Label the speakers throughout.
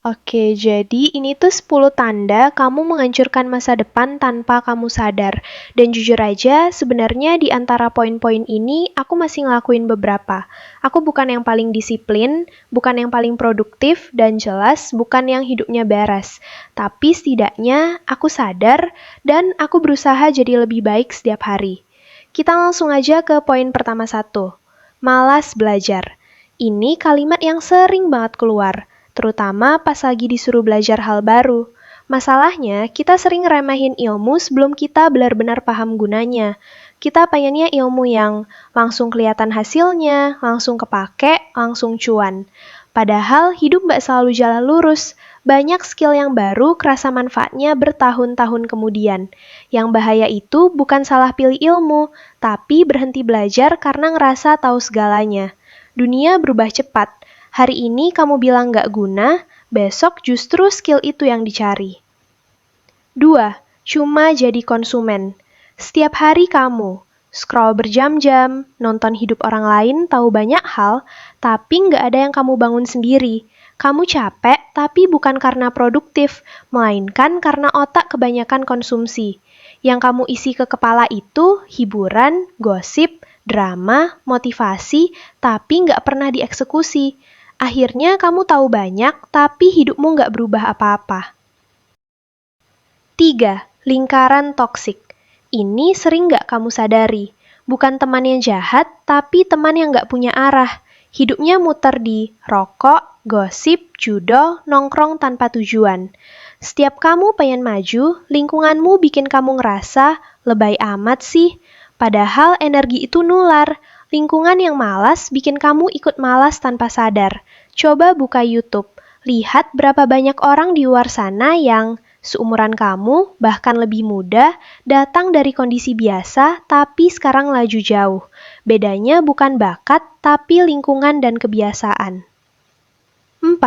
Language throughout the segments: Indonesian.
Speaker 1: Oke, jadi ini tuh 10 tanda kamu menghancurkan masa depan tanpa kamu sadar. Dan jujur aja, sebenarnya di antara poin-poin ini, aku masih ngelakuin beberapa. Aku bukan yang paling disiplin, bukan yang paling produktif, dan jelas bukan yang hidupnya beres. Tapi setidaknya aku sadar, dan aku berusaha jadi lebih baik setiap hari. Kita langsung aja ke poin pertama satu. Malas belajar. Ini kalimat yang sering banget keluar, terutama pas lagi disuruh belajar hal baru. Masalahnya, kita sering remehin ilmu sebelum kita benar-benar paham gunanya. Kita pengennya ilmu yang langsung kelihatan hasilnya, langsung kepake, langsung cuan. Padahal hidup nggak selalu jalan lurus. Banyak skill yang baru kerasa manfaatnya bertahun-tahun kemudian. Yang bahaya itu bukan salah pilih ilmu, tapi berhenti belajar karena ngerasa tahu segalanya. Dunia berubah cepat. Hari ini kamu bilang nggak guna, besok justru skill itu yang dicari. 2. Cuma jadi konsumen. Setiap hari kamu scroll berjam-jam, nonton hidup orang lain, tahu banyak hal, tapi nggak ada yang kamu bangun sendiri. Kamu capek, tapi bukan karena produktif, melainkan karena otak kebanyakan konsumsi. Yang kamu isi ke kepala itu hiburan, gosip, drama, motivasi, tapi nggak pernah dieksekusi. Akhirnya kamu tahu banyak, tapi hidupmu nggak berubah apa-apa. 3. Lingkaran toksik. Ini sering nggak kamu sadari. Bukan teman yang jahat, tapi teman yang nggak punya arah. Hidupnya muter di rokok, gosip, judo, nongkrong tanpa tujuan. Setiap kamu pengen maju, lingkunganmu bikin kamu ngerasa, lebay amat sih. Padahal energi itu nular. Lingkungan yang malas bikin kamu ikut malas tanpa sadar. Coba buka YouTube. Lihat berapa banyak orang di luar sana yang seumuran kamu, bahkan lebih muda, datang dari kondisi biasa tapi sekarang laju jauh. Bedanya bukan bakat, tapi lingkungan dan kebiasaan. 4.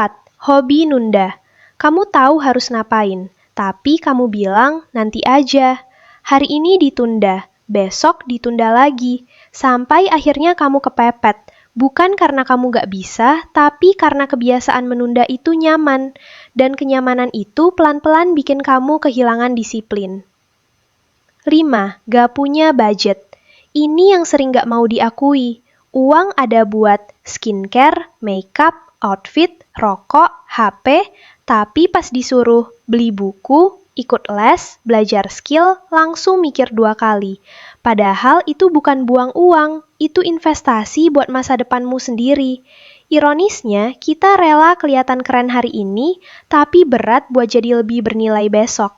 Speaker 1: Hobi nunda. Kamu tahu harus ngapain, tapi kamu bilang nanti aja. Hari ini ditunda, besok ditunda lagi, sampai akhirnya kamu kepepet. Bukan karena kamu gak bisa, tapi karena kebiasaan menunda itu nyaman. Dan kenyamanan itu pelan-pelan bikin kamu kehilangan disiplin. 5. Gak punya budget. Ini yang sering gak mau diakui. Uang ada buat skincare, makeup, outfit, rokok, HP, tapi pas disuruh beli buku, ikut les, belajar skill, langsung mikir 2 kali. Padahal itu bukan buang uang, itu investasi buat masa depanmu sendiri. Ironisnya, kita rela kelihatan keren hari ini, tapi berat buat jadi lebih bernilai besok.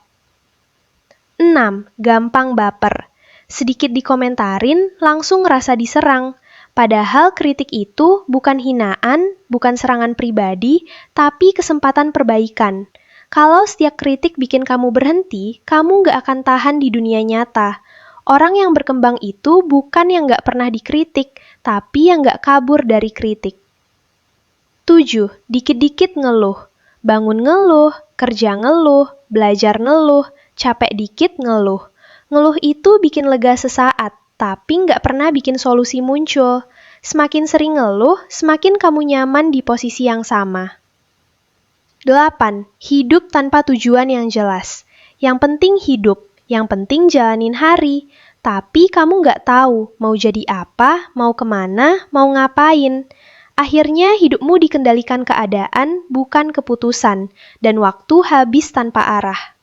Speaker 1: 6. Gampang baper. Sedikit dikomentarin, langsung ngerasa diserang. Padahal kritik itu bukan hinaan, bukan serangan pribadi, tapi kesempatan perbaikan. Kalau setiap kritik bikin kamu berhenti, kamu nggak akan tahan di dunia nyata. Orang yang berkembang itu bukan yang nggak pernah dikritik, tapi yang nggak kabur dari kritik. 7. Dikit-dikit ngeluh. Bangun ngeluh, kerja ngeluh, belajar ngeluh, capek dikit ngeluh. Ngeluh itu bikin lega sesaat, tapi nggak pernah bikin solusi muncul. Semakin sering ngeluh, semakin kamu nyaman di posisi yang sama. 8. Hidup tanpa tujuan yang jelas. Yang penting hidup, yang penting jalanin hari. Tapi kamu nggak tahu mau jadi apa, mau kemana, mau ngapain. Akhirnya hidupmu dikendalikan keadaan, bukan keputusan, dan waktu habis tanpa arah.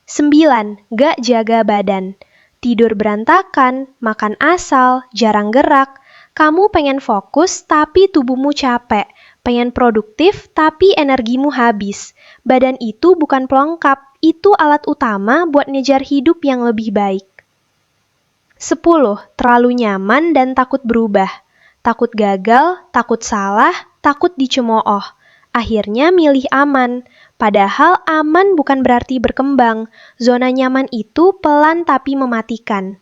Speaker 1: 9. Gak jaga badan. Tidur berantakan, makan asal, jarang gerak. Kamu pengen fokus, tapi tubuhmu capek. Pengen produktif, tapi energimu habis. Badan itu bukan pelengkap, itu alat utama buat ngejar hidup yang lebih baik. 10. Terlalu nyaman dan takut berubah. Takut gagal, takut salah, takut dicemooh. Akhirnya milih aman. Padahal aman bukan berarti berkembang. Zona nyaman itu pelan tapi mematikan.